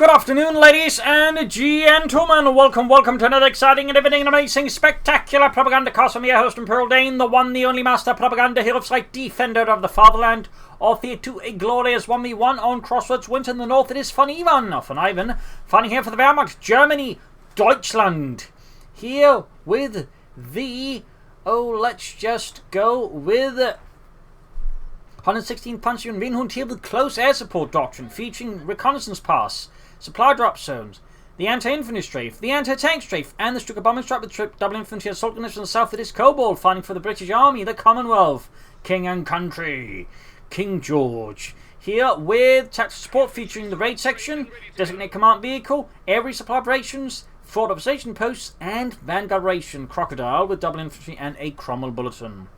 Good afternoon, ladies and gentlemen. Welcome to another exciting and everything amazing, spectacular Propagandacast from your host and Pearl Dane, the one, the only master propaganda hero site defender of the fatherland, off here to a glorious 1v1 on Crossroads Winter. In the north, it is VonIvan, fighting here for the Wehrmacht, Germany, Deutschland. Here with the, let's just go with 116 Panzer Unionshund here with close air support doctrine, featuring reconnaissance pass, supply drop zones, the anti-infantry strafe, the anti-tank strafe, and the Stuka bombing strike with double infantry assault gunners from the south. It is Kobal, fighting for the British Army, the Commonwealth, King and Country, King George. Here with tactical support featuring the raid section, designated command vehicle, air resupply operations, forward observation posts, and vanguard ration Crocodile with double infantry and a Cromwell bulletin.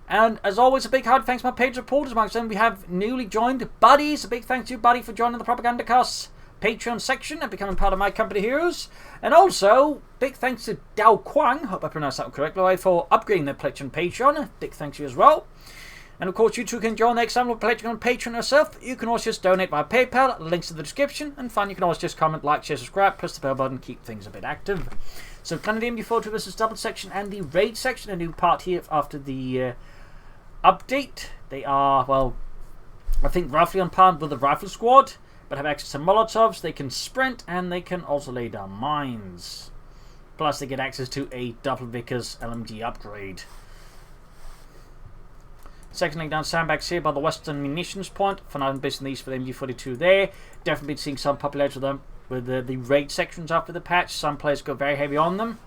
And as always, a big hard thanks to my page supporters. Amongst them, we have newly joined buddies. A big thanks to you, buddy, for joining the Propagandacast Patreon section and becoming part of my company heroes. And also, big thanks to Dao Kwang, hope I pronounced that correctly, for upgrading their pledge on Patreon. Big thanks to you as well. And of course, you too can join the external pledge on Patreon yourself. You can also just donate via PayPal, links in the description. And finally, you can always just comment, like, share, subscribe, press the bell button, keep things a bit active. So, Canadian MD42 versus double section and the raid section, a new part here after the update. They are, well, I think roughly on par with the rifle squad, but have access to Molotovs. They can sprint and they can also lay down mines. Plus, they get access to a double Vickers LMG upgrade. Second laying down sandbags here by the western munitions point. For now, I'm basing these for the MG42 there. Definitely been seeing some popularity with them with the raid sections after the patch. Some players go very heavy on them.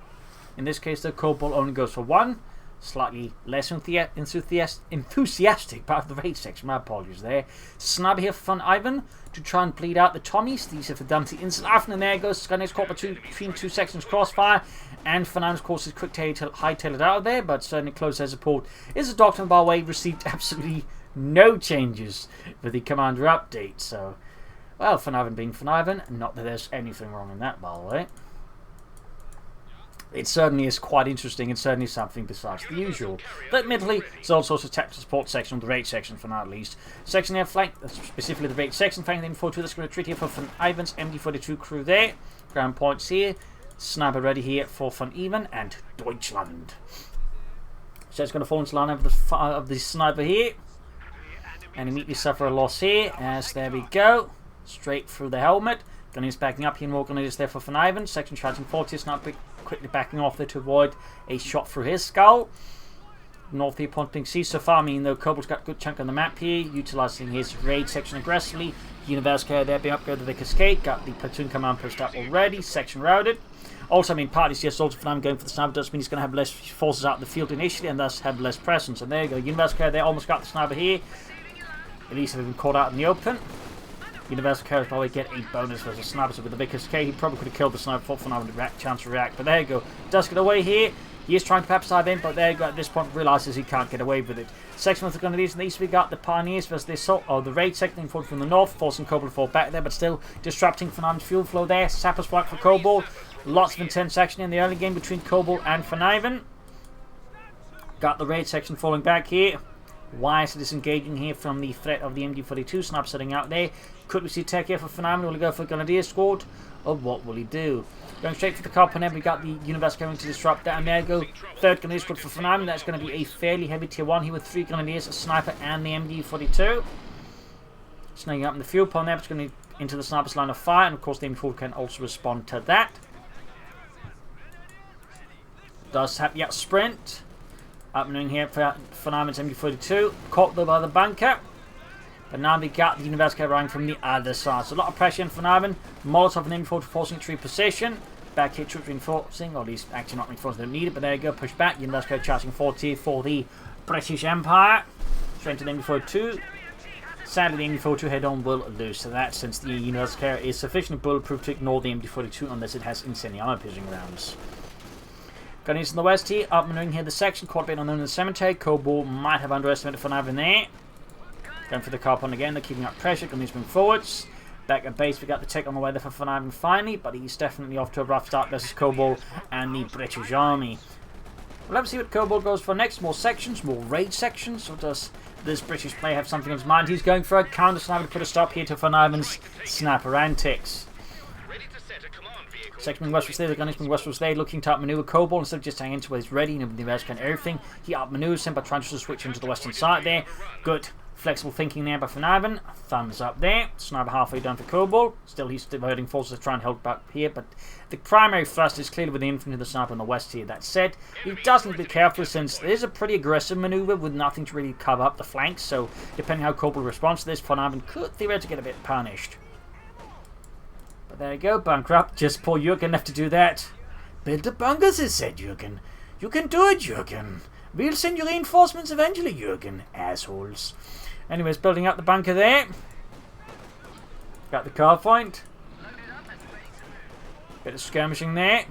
In this case, the Kobal only goes for one. Slightly less enthusiastic part of the raid section. My apologies there. Sniper here for VonIvan to try and bleed out the Tommies. These are for Dumpty instant after, and there goes Skynex caught between two sections crossfire. And VonIvan, of course, is quick hightailed out of there, but certainly close air support is a doctrine, by the way, received absolutely no changes with the commander update. So, well, VonIvan being VonIvan, not that there's anything wrong in that, by the way. It certainly is quite interesting and certainly something besides the usual. But admittedly, there's also a tactical support section, or the raid section for now at least. Section here flank, specifically the raid section, flanking the M42. That's going to treat here for VonIvan's MD42 crew there. Ground points here. Sniper ready here for VonIvan and Deutschland. So it's going to fall into line of the sniper here. And immediately suffer a loss here, as there we go. Straight through the helmet. Gunner's backing up here, more Gunners there for VonIvan. Section charging 40, sniper quickly backing off there to avoid a shot through his skull. North here pointing C. So far, I mean, though, Kobal's got a good chunk on the map here, utilising his raid section aggressively. Universe carrier there being upgraded to the Cascade. Got the platoon command pushed up already. Section routed. Also, I mean, parties just also VonIvan going for the sniper does mean he's going to have less forces out in the field initially and thus have less presence. And there you go. Universe carrier there almost got the sniper here. At least they've been caught out in the open. Universal Carriers probably get a bonus versus sniper, so with the Vickers K, he probably could have killed the sniper for VonIvan chance to react. But there you go. Does get away here. He is trying to perhaps dive in, but there you go. At this point, realizes he can't get away with it. Section with the Grenadiers in the east, we got the Pioneers versus the assault, or the raid sector forward from the north, forcing Kobal to fall back there, but still disrupting VonIvan's fuel flow there. Sappers block for Kobal. Lots of intense action in the early game between Kobal and VonIvan. Got the raid section falling back here. Wise disengaging here from the threat of the MG42 sniper sitting out there. Could we see tech here for VonIvan? Will he go for Grenadier squad? Or what will he do? Going straight for the Carpenter, we got the Universe going to disrupt that. And there you go. Third Grenadier squad for VonIvan. That's going to be a fairly heavy tier 1 here with 3 Grenadiers, a sniper, and the MG42. Snaking up in the fuel pond there, but it's going to into the sniper's line of fire. And of course, the M4 can also respond to that. Does have, yeah, sprint. Happening here for VonIvan's MG42. Caught though by the bunker. But now we got the Universe carrying from the other side. So a lot of pressure in VonIvan. Molotov and M4 forcing it to reposition. Back here, troops reinforcing, or at least actually not reinforcing, they don't need it, but there you go, push back. Universe charging 40 for the British Empire. Straight to the MG42. Sadly, the MG42 head-on will lose to that, since the Universe carrier is sufficiently bulletproof to ignore the MG42 unless it has insane armor-piercing rounds. Gunners in the west here, up maneuvering here the section, caught a bit unknown in the cemetery. Kobal might have underestimated VonIvan there. Going for the Carpon again, they're keeping up pressure, Gunners moving forwards. Back at base, we got the tech on the way there for VonIvan finally, but he's definitely off to a rough start versus Kobal and the British Army. Well, let's see what Kobal goes for next. More sections, more raid sections. Or does this British player have something on his mind? He's going for a counter sniper to put a stop here to VonIvan's sniper antics. Second westward there, the gunner's westward there, looking to outmaneuver Kobal instead of just hanging into where he's ready and the rest and everything. He outmaneuvers him by trying to switch into the western side there. Good flexible thinking there by VonIvan. Thumbs up there. Sniper halfway done for Kobal. Still, he's diverting forces to try and hold back here, but the primary thrust is clearly with the infantry of the sniper on the west here. That said, he does need to be careful since it is a pretty aggressive maneuver with nothing to really cover up the flanks, so depending how Kobal responds to this, VonIvan could theoretically get a bit punished. But there you go, bunker up. Just poor Jürgen left to do that. Build the bunkers, said Jürgen. You can do it, Jürgen. We'll send you reinforcements eventually, Jürgen. Assholes. Anyways, building up the bunker there. Got the car point. Bit of skirmishing there.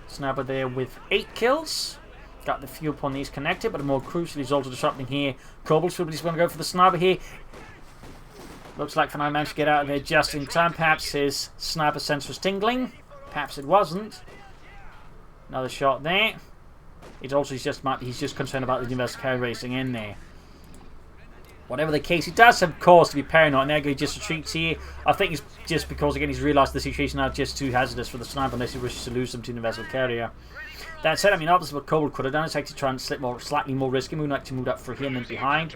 Sniper there with 8 kills. Got the few upon these connected, but more crucially is also disrupting here. Kobal's going to go for the sniper here. Looks like VonIvan managed to get out of there just in time. Perhaps his sniper sense was tingling. Perhaps it wasn't. Another shot there. It's also he's just concerned about the universal carry racing in there. Whatever the case, he does have cause to be paranoid. And there he just retreats here. I think it's just because again he's realised the situation now just too hazardous for the sniper unless he wishes to lose them to the universal carrier. That said, I mean obviously what Kobal could have done is actually try and slightly more risky move, actually moved up for him and behind.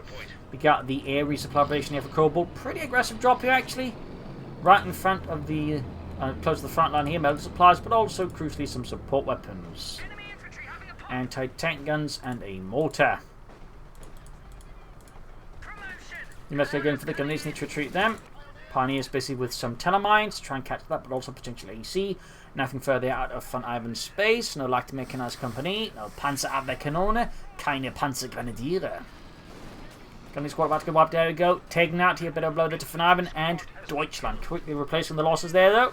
We got the air resupply operation here for Kobal. Pretty aggressive drop here actually. Right in front of the close to the front line here, medical supplies, but also crucially some support weapons. Anti-tank guns and a mortar. You must go going for the gunners, need to retreat them. Pioneer's busy with some telemines to try and catch that, but also potential AC. Nothing further out of VonIvan's space. No leichte mechanized company. No Panzerabwehrkanone. Keine Panzergrenadiere. Gunny squad about to go up. There we go. Taken out here. Bit of blow to VonIvan and Deutschland. Quickly replacing the losses there though.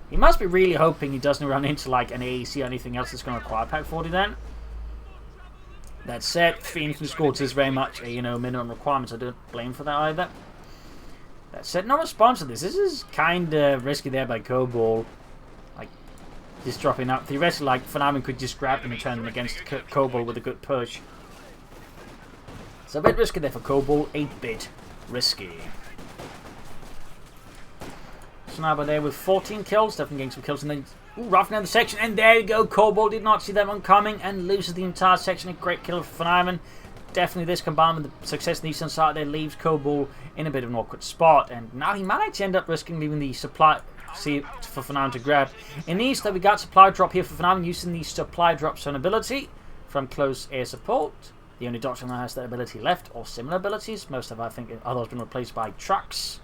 He must be really hoping he doesn't run into like an AEC or anything else that's going to require Pack 40 then. That said, 3 infantry squads is very much a minimum requirement, so I don't blame for that either. That said, no response to this. This is kind of risky there by Kobal. Like, just dropping up. Theoretically, like, VonIvan could just grab them and turn them against Kobal with a good push. It's a bit risky there for Kobal. A bit risky. Sniper there with 14 kills, definitely getting some kills, and then roughing out the section, and there you go. Kobal did not see that one coming and loses the entire section. A great kill for VonIvan. Definitely this combined with the success in the eastern side there leaves Kobal in a bit of an awkward spot, and now he might actually end up risking leaving the supply for VonIvan to grab. In the east though, we got supply drop here for VonIvan using the supply drop zone ability from close air support. The only doctrine that has that ability left, or similar abilities. Most of I think others have been replaced by trucks.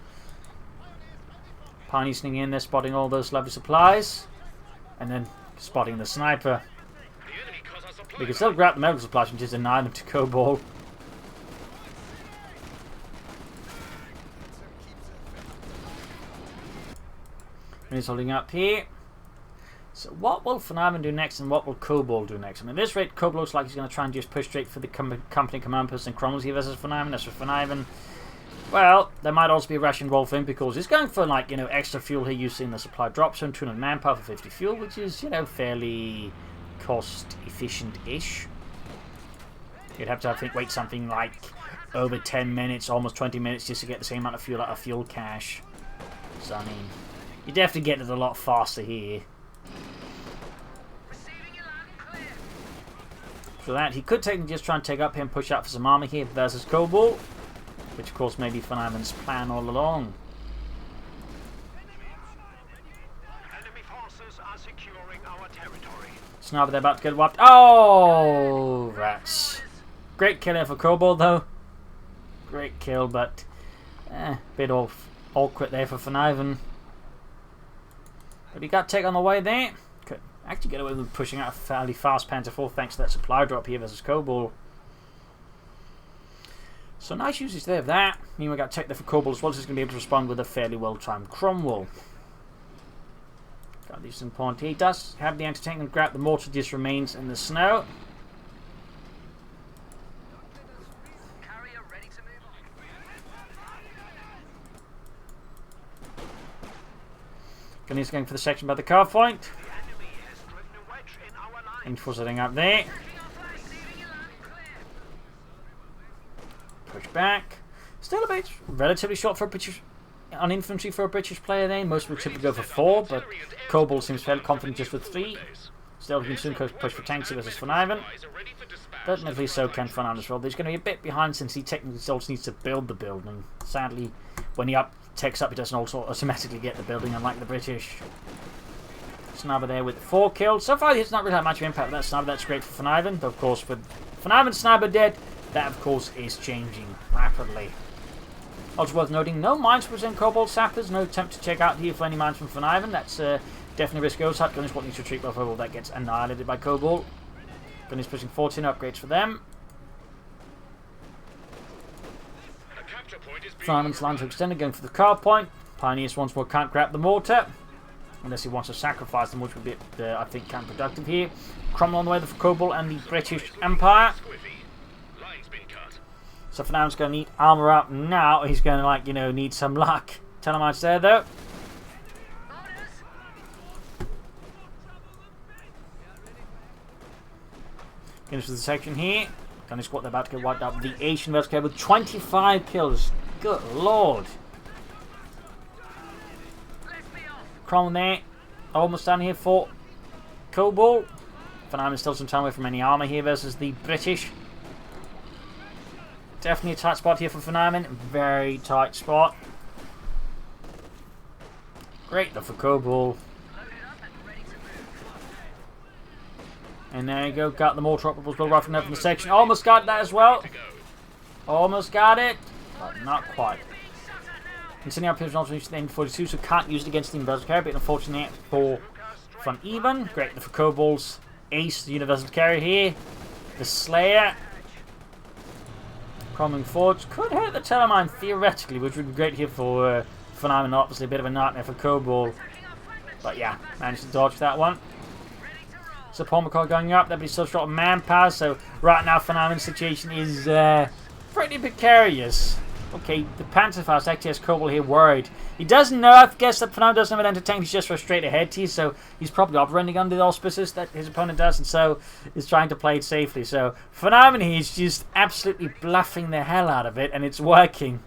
Pioneer sneaking in there, spotting all those lovely supplies, and then spotting the sniper. We can still grab the medical supplies and just deny them to Kobal. And he's holding up here. So what will VonIvan do next, and what will Kobal do next? I mean, at this rate, Kobal looks like he's going to try and just push straight for the company command post in Cromwell's here versus VonIvan. That's for VonIvan. Well, there might also be a rush involved for him because he's going for, like, extra fuel here using the supply drop zone, 200 manpower for 50 fuel, which is, fairly cost efficient-ish. You'd have to, I think, wait something like over 10 minutes, almost 20 minutes just to get the same amount of fuel out of fuel cache. So, I mean, you definitely get it a lot faster here. For that, he could just try and take up here and push out for some armor here versus Kobal. Which, of course, may be VonIvan's plan all along. Enemy forces are securing our territory. Sniper, they're about to get wiped. Oh, rats. Great kill here for Kobal, though. Great kill, but bit awkward there for VonIvan. But he got take on the way there. Could actually get away with pushing out a fairly fast Panzer IV thanks to that supply drop here versus Kobal. So nice usage there of that. I mean, we got tech there for Kobal as well, so he's going to be able to respond with a fairly well-timed Cromwell. Got these important. He does have the anti-tank and grab. The mortar just remains in the snow. Gunny's going for the section by the car point. And for setting up there. Push back. Still a bit relatively short for a British on infantry for a British player there. Most would typically go for 4, but Kobal seems fairly confident just with 3. Still, he can soon push for tanks versus VonIvan. But admittedly, so can VonIvan as well. He's going to be a bit behind since he technically also needs to build the building. Sadly, when he takes up, he doesn't also automatically get the building, unlike the British. Sniper there with 4 kills. So far, it's not really had much of an impact with that sniper. That's great for VonIvan. But of course, with VonIvan's sniper dead, that of course is changing rapidly. Also worth noting, no mines present Kobal sappers. No attempt to check out here for any mines from VonIvan. That's definitely risk goes. Gun is what needs to retreat before that gets annihilated by Kobal. Gun is pushing 14 upgrades for them. VonIvan's line to extend, going for the car point. Pioneers once more can't grab the mortar. Unless he wants to sacrifice them, which would be, I think, counterproductive here. Cromwell on the way for Kobal and the British Empire. So for now, he's going to need armour up now. He's going to, like, you know, need some luck. Telemites there, though. Finish the section here. Gunny squad, they're about to get wiped out. The Asian Red Scare with 25 kills. Good lord. Cromwell there. Almost down here for Kobal. VonIvan still some time away from any armour here versus the British. Definitely a tight spot here for VonIvan. Very tight spot. Great though for Kobal. And there you go. Got the mortar operables well right from there from the section. Almost got that as well. Almost got it. But not quite. Continuing our position also reached the M42, so can't use it against the Universal Carrier, but unfortunately for VonIvan. Great for Kobal's ace, the Universal Carrier here. The Slayer. Coming forwards. Could hit the Telemine theoretically, which would be great here for VonIvan. Obviously a bit of a nightmare for Kobal. But yeah, managed to dodge that one. So Paul McCall going up there, but he's still short of manpower, so right now VonIvan's situation is pretty precarious. Okay, the Panzerfaust actually has Kobal here worried. He doesn't know, I guess that VonIvan doesn't have an entertainment, he's just for a straight ahead team, so he's probably operating under the auspices that his opponent does, and so is trying to play it safely. So VonIvan here is just absolutely bluffing the hell out of it, and it's working.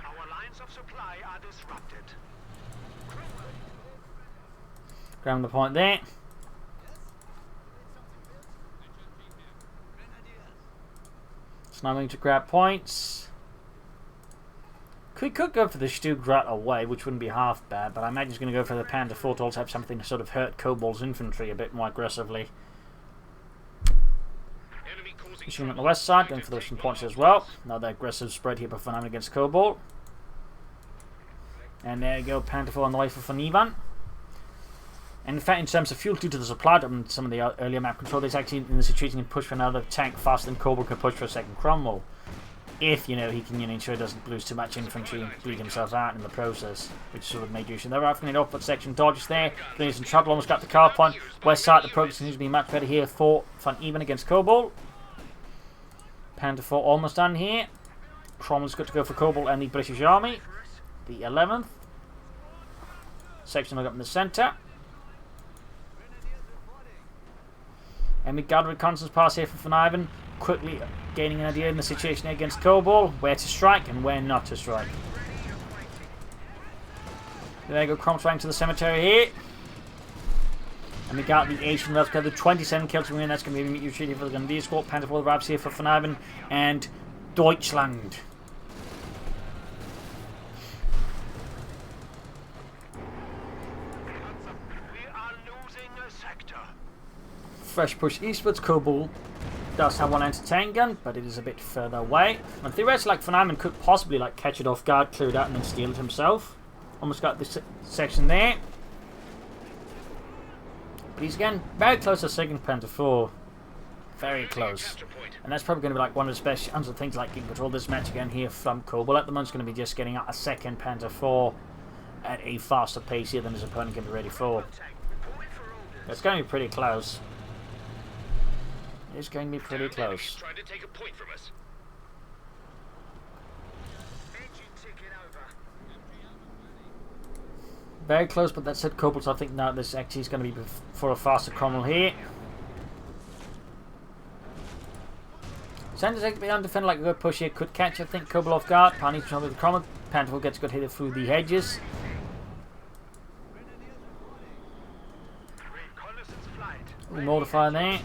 Our lines of supply are disrupted. Grabbing the point there. Sniping to grab points. Could go for the Stuttgart away, which wouldn't be half bad, but I imagine he's going to go for the Panther 4 to also have something to sort of hurt Kobal's infantry a bit more aggressively. Shooting on the west side, going for those some points as well. Another aggressive spread here by VonIvan against Kobal. And there you go, Panther 4 on the way for VonIvan. And in fact, in terms of fuel due to the supply drop and some of the earlier map control, there's actually in the situation can push for another tank faster than Kobal can push for a second Cromwell. If, you know, he can ensure he doesn't lose too much infantry and bleed himself out in the process, which sort of made use of. They're roughing it off, but section dodges there. He's in trouble, almost got the car point. West side, the progress seems to be much better here for VonIvan against Kobal. Panther 4 almost done here. Cromwell's good to go for Kobal and the British Army. The 11th. Section up in the centre. And we got a reconnaissance pass here for VonIvan, quickly gaining an idea in the situation against Kobal, where to strike and where not to strike. There you go, Cromwell trying to the cemetery here. And we got the Asian Rebels together, 27 kills to win. That's going to be a meet treaty for the Gundy squad. Panther for the Rabs here for VonIvan and Deutschland. Fresh push eastwards. Kobal does have one anti-tank gun, but it is a bit further away. And theoretically, like VonIvan could possibly like catch it off guard, clear it out, and then steal it himself. Almost got this section there. But he's again very close to second Panther 4. Very close. And that's probably going to be like one of the best things like getting control this match again here from Kobal. At the moment, it's going to be just getting out a second Panther 4 at a faster pace here than his opponent can be ready for. It's going to be pretty close. It's going to be pretty close. Very close, but that's it. Kobal, so I think now this actually is going to be for a faster Cromwell here. Sanders behind defender like a good push here. Could catch, I think, Kobal off guard. Pioneers trying with the Cromwell. Panther gets good hit through the hedges. Mortifier there.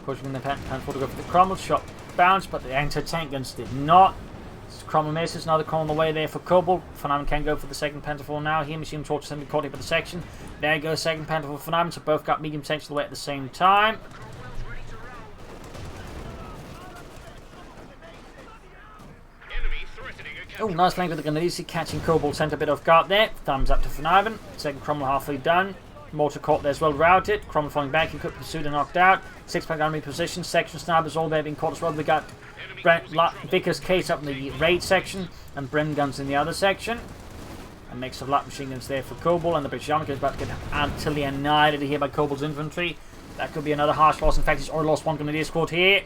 Pushing the Panther to go for the Cromwell. Shot bounced, but the anti-tank guns did not. Cromwell misses. Another Cromwell on the way there for Kobal. VonIvan can go for the second Panther now. Here, Machine Torch is caught here by the section. There goes second Panther for VonIvan. So both got medium tanks all the way at the same time. Oh, nice flank with the Grenadiers, catching Kobal, sent a bit off guard there. Thumbs up to VonIvan. Second Cromwell halfway done. Mortar caught there as well, routed. Cromwell falling back, he could pursue and knocked out. 6-pack enemy position, section snipers all there being caught as well. We got Vickers case up in the raid section and Bren guns in the other section. A mix of light machine guns there for Kobal, and the British Army is about to get utterly annihilated here by Kobal's infantry. That could be another harsh loss. In fact, he's already lost one Grenadier squad here.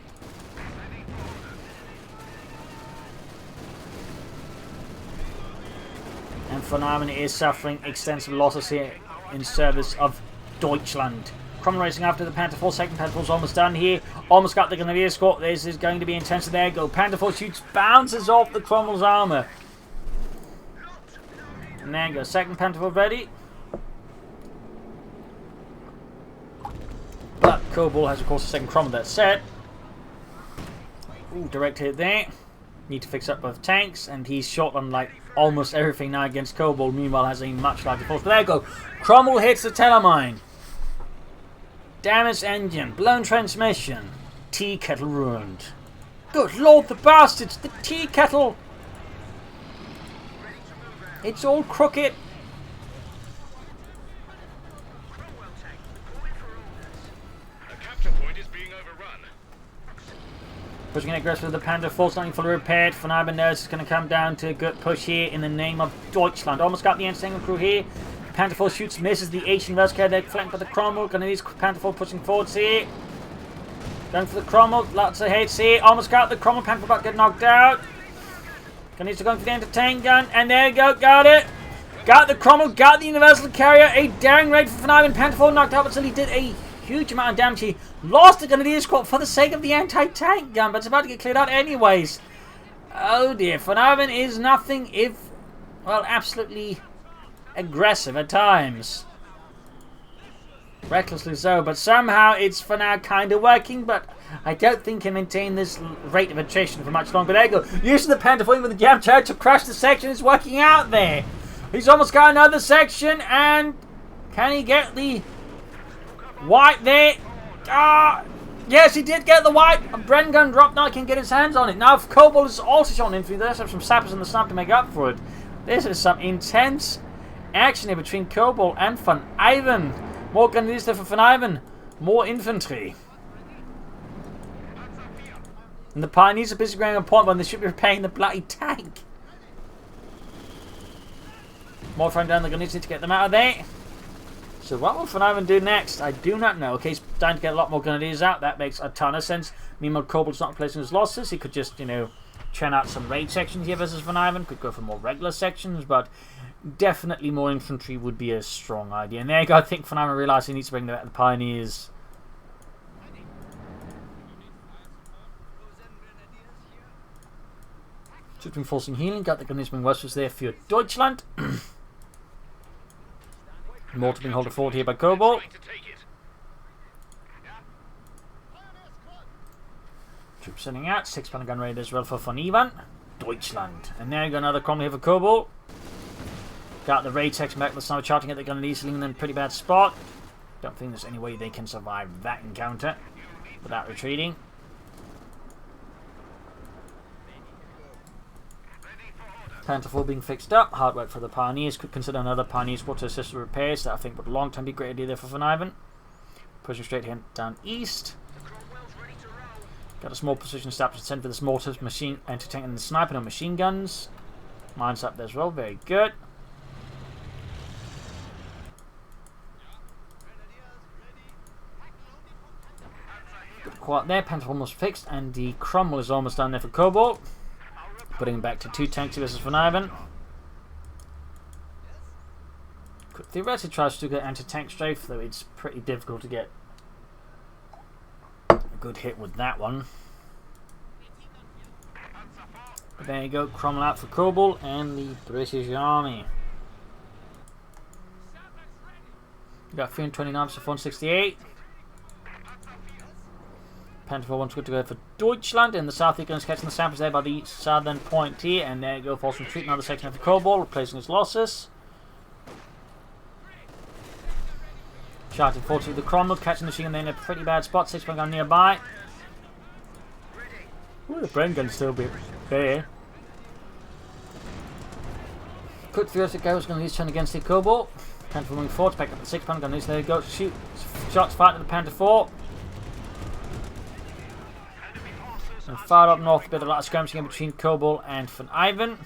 And VonIvan is suffering extensive losses here in service of Deutschland. Cromwell racing after the Panther 4. Second Panther 4 is almost done here. Almost got the Grenadier squad. This is going to be intense. There you go. Panther 4 shoots, bounces off the Cromwell's armour. And there you go. Second Panther 4 ready. But Kobal has, of course, a second Cromwell that's set. Ooh, direct hit there. Need to fix up both tanks, and he's shot on like almost everything now against Kobal. Meanwhile, has a much larger force. But there you go. Cromwell hits the Telemine. Damaged engine, blown transmission, tea kettle ruined. Good lord, the bastards! The tea kettle. It's all crooked. Pushing it aggressively with the Panther 4, something fully repaired. VonIvan knows it's going to come down to a good push here in the name of Deutschland. Almost got the anti-tank crew here. Panther 4 shoots, misses the Asian Rescue. They're flanked by the Cromwell. Grenadiers, Panther 4 pushing forwards here. Going for the Cromwell. Lots of hits here. Almost got the Cromwell. Panther 4 about to get knocked out. Grenadiers are going for the anti-tank gun. And there you go. Got it. Got the Cromwell. Got the Universal Carrier. A daring raid for VonIvan. Panther 4 knocked out, but still he did a huge amount of damage. He lost the Grenadier squad for the sake of the anti-tank gun, but it's about to get cleared out anyways. Oh dear. VonIvan is nothing if, well, absolutely aggressive at times. Recklessly so, but somehow it's for now kind of working, but I don't think he can maintain this rate of attrition for much longer. There you go. Using the Panther 4 with the jam charge to crush the section is working out there. He's almost got another section, and can he get the white there? Yes, he did get the white. A Bren gun drop now, can get his hands on it. Now, if Kobal is also shot in infantry, there's some sappers in the snap to make up for it. This is some intense action here between Kobal and VonIvan. More Grenadiers there for VonIvan. More infantry. And the Pioneers are busy going on point when they should be repairing the bloody tank. More throwing down the Grenadiers, need to get them out of there. So what will VonIvan do next? I do not know. Okay, he's trying to get a lot more Grenadiers out. That makes a ton of sense. Meanwhile, Kobal's not replacing his losses. He could just, you know, churn out some raid sections here versus VonIvan. Could go for more regular sections, but definitely more infantry would be a strong idea. And there you go. I think VonIvan realised he needs to bring the Pioneers. Just been forcing healing. Got the Grenadiers being Westwards there for Deutschland. Mortar being held forward here by Kobal. Troops sending out. 6-pounder gun raid as well for VonIvan. Deutschland. And there you go, another Cromwell here for Kobal. Got the raid section back. The sniper charging at the Grenadiers, leaving them in a pretty bad spot. Don't think there's any way they can survive that encounter without retreating. Panther 4 being fixed up. Hard work for the Pioneers. Could consider another Pioneer squad to assist with repairs. That I think would long term be a great idea there for VonIvan. Pushing straight down east. Got a small position established to send for this mortars, machine, anti-tank and the sniper and machine guns. Mines up there as well. Very good. Good quiet there. Panther almost fixed, and the Cromwell is almost done there for Kobal. Putting him back to 2 tanks versus VonIvan. Theoretically tries to get anti-tank strafe, though it's pretty difficult to get a good hit with that one. But there you go, Cromwell out for Kobal and the British Army. We got 329 to 468. Panther 4 wants to go for Deutschland. In the south, they're going to catch the samples there by the southern point here. And there you go, force retreat. Another section for Kobal, replacing his losses. Charging forward with the Cromwell, catching the machine gun in a pretty bad spot. 6-point gun nearby. Ooh, the brain gun's still a bit there. Quick theoretic go is going to use turn against the Kobal. Panther 4 moving forward, back up the 6-point gun. There you go, shoot. Shots fired at the Panther 4. And far up north, a bit of a lot of skirmishing in between Kobal and VonIvan.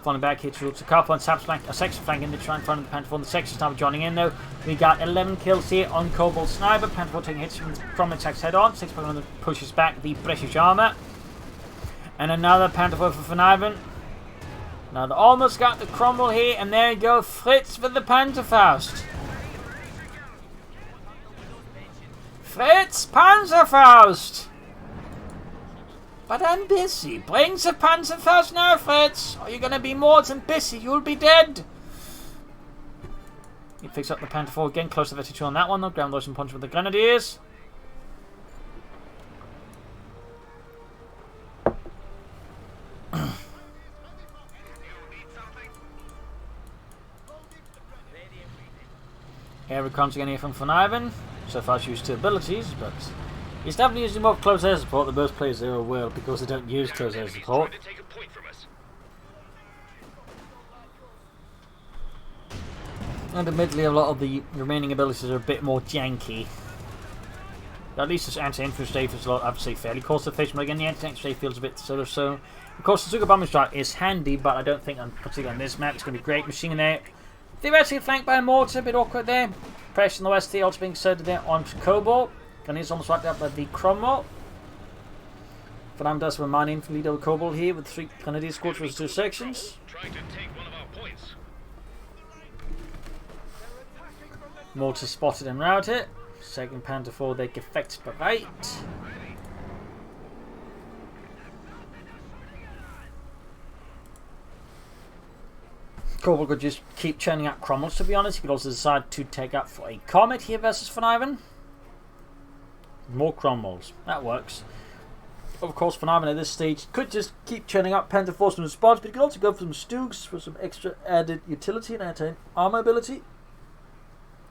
Falling back here towards the Carpo and Sap's flank, a section flank in the try in front of the Panther 4. The section's now joining in though. We got 11 kills here on Kobal's sniper. Panther 4 taking hits from attacks head on. 6-point pushes back the British armour. And another Panther 4 for VonIvan. Now they almost got the Cromwell here, and there you go, Fritz for the Panzerfaust. Fritz Panzerfaust! But I'm busy. Bring the Panzerfaust now, Fritz, or you're gonna be more than busy, you'll be dead. He picks up the Panther 4 again, close to the 52 on that one though, ground lotion punch with the Grenadiers. Air recons again here from VonIvan. So far she's used 2 abilities, but he's definitely using more close air support than most players there will, because they don't use close air support. And admittedly a lot of the remaining abilities are a bit more janky. At least this anti-infantry strafe is a lot, I would say, fairly cost efficient, but again the anti-tank strafe feels a bit so. Of course the Sugar Bombing Strike is handy, but I don't think, particularly on this map, it's going to be great. Machine in there. Theoretically flanked by a mortar, a bit awkward there. Pressure in the west here, also being inserted there onto Kobal. And he's almost wiped out by the Cromwell. VonIvan does have a minor infantry lead over Kobal here with 3 Grenadier squads for his 2 sections. Mortar spotted and routed. Second Panther 4, they effective but right. Kobal could just keep churning out Cromwells, to be honest. He could also decide to take up for a Comet here versus VonIvan. More Cromwells. That works. Of course, VonIvan at this stage could just keep churning up Panther 4s from the spots, but he could also go for some Stoogs for some extra added utility and anti-armor ability.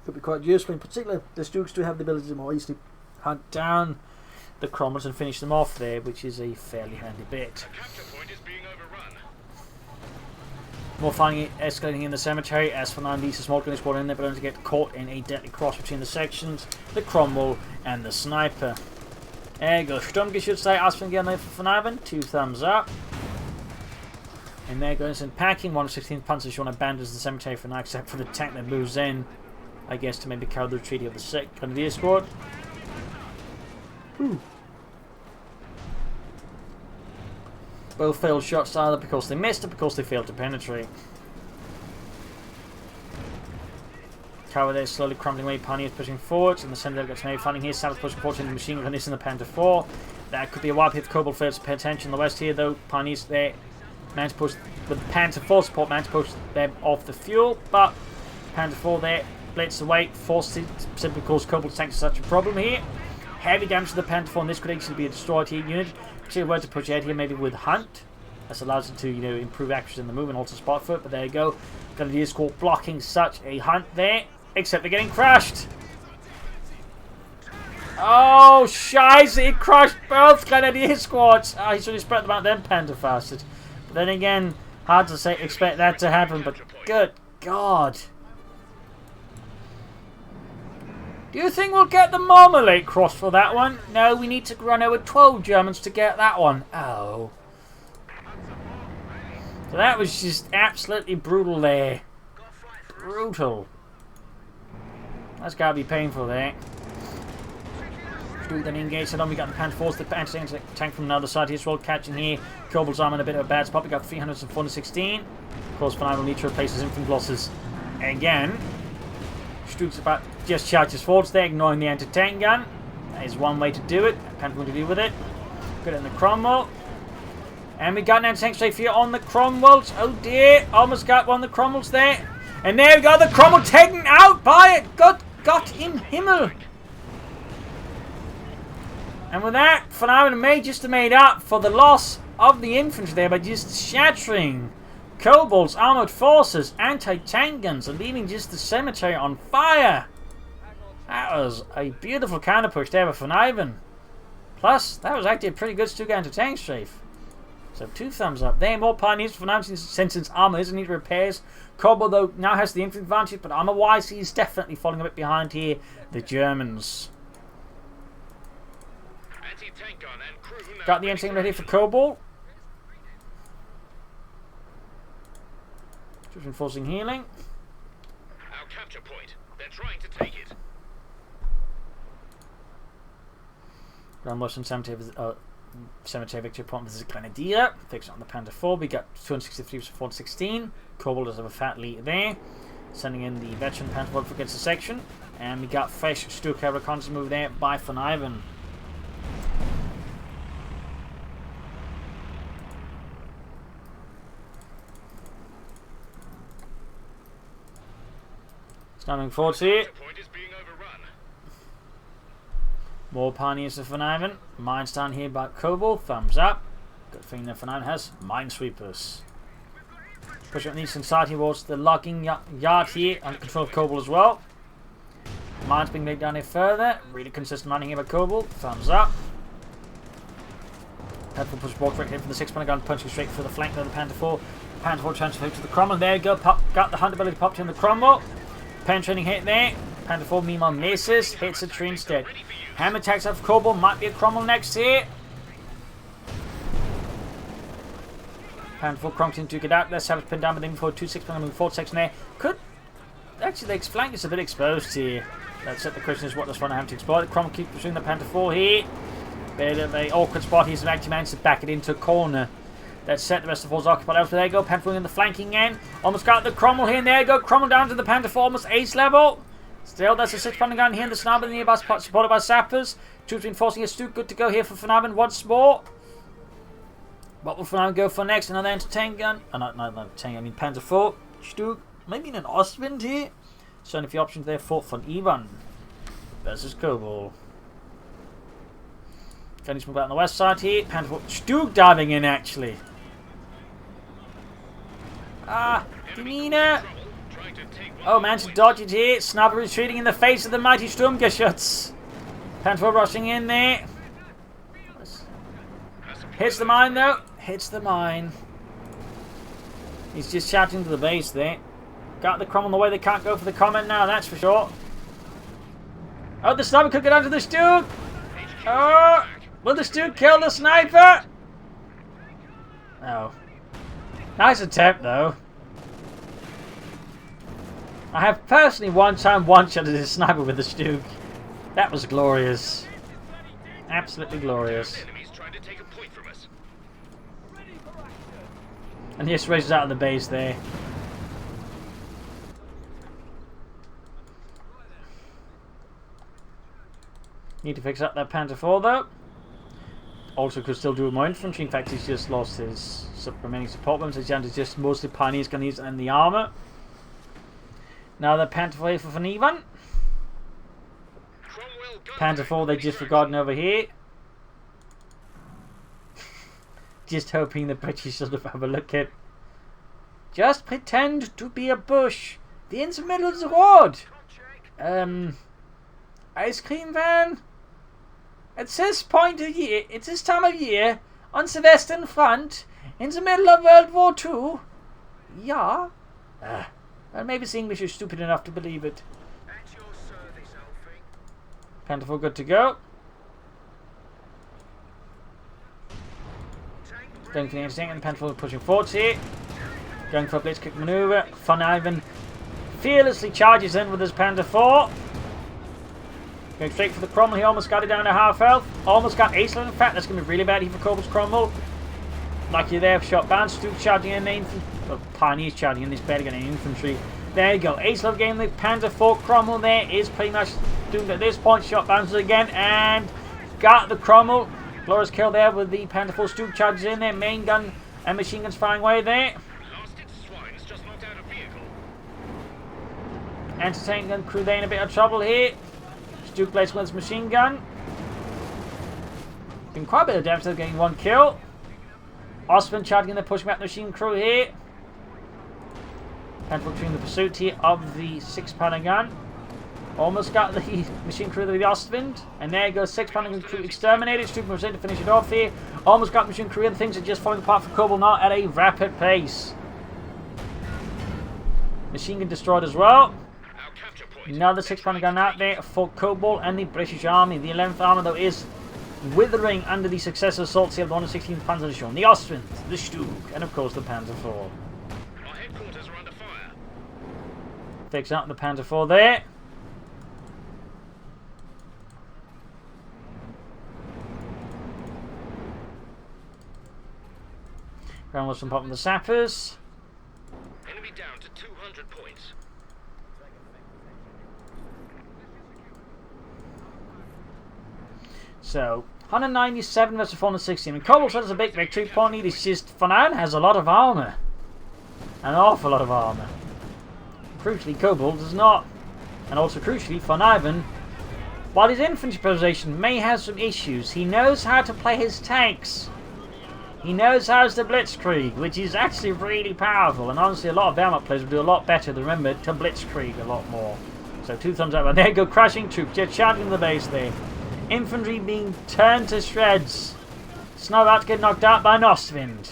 Could be quite useful. In particular, the Stoogs do have the ability to more easily hunt down the Cromwells and finish them off there, which is a fairly handy bit. More fighting escalating in the cemetery as VonIvan leads a small gunning squad in there, but only to get caught in a deadly cross between the sections, the Cromwell and the sniper. There you go, Sturmgeschütz Aspen again there for VonIvan, 2 thumbs up. And there goes in packing, 116th Panzerdivision abandons the cemetery for now, except for the tank that moves in, I guess, to maybe cover the retreat of the 2nd Grenadier squad. Ooh. Both failed shots either because they missed or because they failed to penetrate. Tower there slowly crumbling away, Pioneers pushing forward, and the centre there gets maybe finding here, Saddles pushing forward into the machine gun in the Panther 4. That could be a wipe if Kobal fails to pay attention. The west here though, Pioneers there managed to push with the Panther 4 support, managed to push them off the fuel, but Panther 4 there blitz away, forced it simply because Kobal's tank is such a problem here. Heavy damage to the Panther 4, and this could actually be a destroyed here unit. See a word to push ahead here, maybe with Hunt. This allows it to, improve accuracy in the move and also spot foot, but there you go. Grenadier squad blocking such a Hunt there, except they're getting crushed. Oh, shize, he crushed both Grenadier squads. Oh, he should have spread them out then, Panther fasted. But then again, hard to say, expect that to happen, but good God. Do you think we'll get the Marmalade Cross for that one? No, we need to run over 12 Germans to get that one. Oh. So that was just absolutely brutal there. Brutal. That's gotta be painful there. Then engage head on. We got the Panther 4s, the anti-tank from another side here as well, catching here. Kobal's arm in a bit of a bad spot. We got 300 and 416. Of course, VonIvan will need to replace his infantry losses again. Stuke's about just charges forwards there, ignoring the anti-tank gun. That is one way to do it. Can't what to do with it. Put it in the Cromwell. And we got an anti-tank strafe here on the Cromwells. Oh dear, almost got one of the Cromwells there. And there we go, the Cromwell taken out by it. Gott im Himmel. And with that, VonIvan may just have made up for the loss of the infantry there by just shattering Kobal's armoured forces, anti-tank guns, and leaving just the cemetery on fire. That was a beautiful counter push there with VonIvan. Plus, that was actually a pretty good Stuka anti-tank strafe. So 2 thumbs up there. More pioneers for VonIvan since its armour isn't need repairs. Kobal, though, now has the infantry advantage, but armour-wise, he's definitely falling a bit behind here. The Germans. Got the anti-tank ready for Kobal. Just enforcing healing. Our capture point. They're trying to take it. Grand Western Cemetery victory point versus Grenadier. Fixed on the Panther 4. We got 263 for 416. Kobal does have a fat lead there. Sending in the veteran Panther 4 against the section. And we got fresh Stuka reconnaissance move there by VonIvan. Standing forward here. More pioneers of VonIvan. Mines down here by Kobal. Thumbs up. Good thing that VonIvan has minesweepers. Pushing up the eastern side towards the logging yard here. Under control of Kobal as well. Mines being made down here further. Really consistent mining here by Kobal. Thumbs up. Panther 4 push ball correctly for the 6-pounder gun. Punching straight through the flank of the Panther 4. Panther 4 transfer to the Cromwell. There you go. Got the Hunter ability popped in the Cromwell. Penetrating hit there. Panther 4 meanwhile misses. Hits a tree instead. Hammer attacks off Kobal. Might be a Cromwell next here. Panther 4 cronking to get out there. Savage pinned down with him for 2-6 moving forward section there. Could actually the flank is a bit exposed here. That's it. The question is what does VonIvan have to exploit. Cromwell keeps pursuing the Panther 4 here. Bit of a awkward spot. He's actually managed to back it into a corner. That's set. The rest of the force occupied elsewhere. There you go. Panther 4 in the flanking end. Almost got the Cromwell here. And there you go. Cromwell down to the Panther 4. Almost ace level. Still, that's a 6-pounder gun here in the sniper nearby, supported by sappers. Troops reinforcing a Stuke. Good to go here for VonIvan once more. What will VonIvan go for next? Another anti-tank gun? Oh, not tank. I mean Panther 4. Stuke. Maybe an Ostwind here. Certainly a few options there for VonIvan versus Kobal. Can he move out on the west side here? Panther 4. Stuke diving in actually. Demeanor. Oh, managed to dodge it here. Sniper retreating in the face of the mighty Sturmgeschütz. Panther 4 rushing in there. Hits the mine though. Hits the mine. He's just shouting to the base there. Got the Cromwell on the way. They can't go for the comment now, that's for sure. Oh, the sniper could get onto the Stuke. Oh, will the Stuke kill the sniper? No. Nice attempt though. I have personally one-shot as a sniper with the Stuke. That was glorious. Absolutely glorious. And he just races out of the base there. Need to fix up that Panther 4 though. Also could still do more infantry. In fact, he's just lost his remaining support weapons. His is just mostly pioneers going to use and the armor. Now the Panther 4 for VonIvan. Panther 4 they just forgotten over here. Just hoping the British sort of overlook it. Just pretend to be a bush. The in the middle of the road. Ice cream van. At this point of year, it's this time of year, on the Western Front, in the middle of World War II. Yeah. Well, maybe the English are stupid enough to believe it. Panther 4 good to go. Going for the instinct and Panther 4 pushing forwards here. Going for a blitzkrieg maneuver. VonIvan fearlessly charges in with his Panther 4. Going straight for the Cromwell. He almost got it down to half health. Almost got ace level. In fact, that's going to be really bad here for Kobal's Cromwell. Lucky there, shot band. Stuke charging in the infantry. Well, pioneers charging in this better getting infantry. There you go. Ace love game. The Panzer IV Cromwell there is pretty much doomed at this point. Shot bounces again and got the Cromwell. Glorious kill there with the Panzer IV Stu charges in there. Main gun and machine guns firing away there. Lost its swines, just knocked out a vehicle. Anti-tank gun crew there in a bit of trouble here. Stu plays with his machine gun. Doing quite a bit of damage, they're getting one kill. Ostman charging, they're pushing back the machine crew here. And between the pursuit here of the 6-pounder gun. Almost got the machine crew of the Ostwind. And there goes 6-pounder gun crew exterminated. Stupid to finish it off here. Almost got machine crew and things are just falling apart for Kobal now at a rapid pace. Machine gun destroyed as well. Another 6-pounder gun out there for Kobal and the British Army. The 11th Armour though is withering under the successive assaults here of the 116th Panzer Division. The Austrians, the Stug, and of course the Panzer IV. Our headquarters are under fire. Fix up the Panzer IV there. Ground was from popping the sappers. Enemy down to 200 points. So, 197 versus 416. I mean, Kobal says it's a big victory point. It's just VonIvan has a lot of armour. An awful lot of armour. Crucially, Kobal does not. And also crucially, VonIvan, while his infantry preservation may have some issues, he knows how to play his tanks. He knows how to blitzkrieg, which is actually really powerful. And honestly, a lot of Wehrmacht players will do a lot better than remember to blitzkrieg a lot more. So 2 thumbs up. And there go crashing troops. Just charging the base there. Infantry being turned to shreds. Snow about to get knocked out by an Ostwind.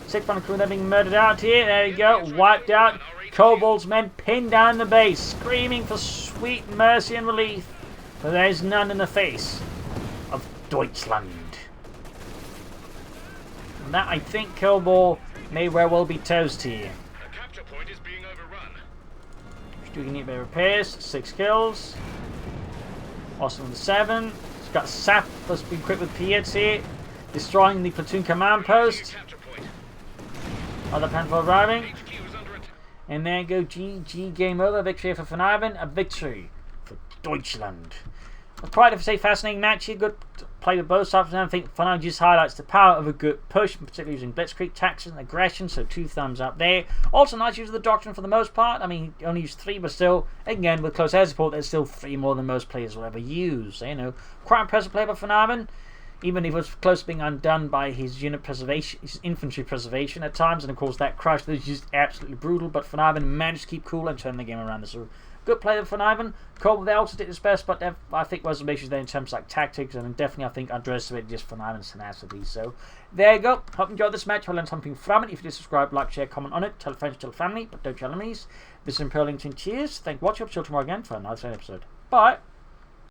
6-pounder crew they're being murdered out here. There you go. Wiped out. Kobal's men pinned down the base. Screaming for sweet mercy and relief. But there is none in the face of Deutschland. And that, I think, Kobal may very well be toast here. The capture point is being overrun. Doing a bit of repairs. 6 kills. Awesome with 7. He's got sap that's been equipped with Piets here. Destroying the platoon command post. Other Panzer arriving. And there you go. GG, game over. Victory for VonIvan. A victory for Deutschland. I was quite to say fascinating match here. Good play with both sides. And I think VonIvan just highlights the power of a good push, particularly using blitzkrieg, tactics, and aggression. So 2 thumbs up there. Also nice use of the doctrine for the most part. I mean, he only used 3, but still, again, with close air support, there's still 3 more than most players will ever use. So, you know, quite impressive play by VonIvan. Even if it was close to being undone by his unit preservation, his infantry preservation at times, and of course that crush was just absolutely brutal. But VonIvan managed to keep cool and turn the game around. So good play for VonIvan. Kobal they also did his best, but I think was some issues there in terms of like tactics, and definitely I think underestimated just VonIvan's tenacity. So there you go. Hope you enjoyed this match. I'll learn something from it. If you did, subscribe, like, share, comment on it. Tell friends, tell family, but don't tell enemies. This is Imperial LinkedIn. Cheers. Thank you for watching. I'll see you tomorrow again for another episode. Bye.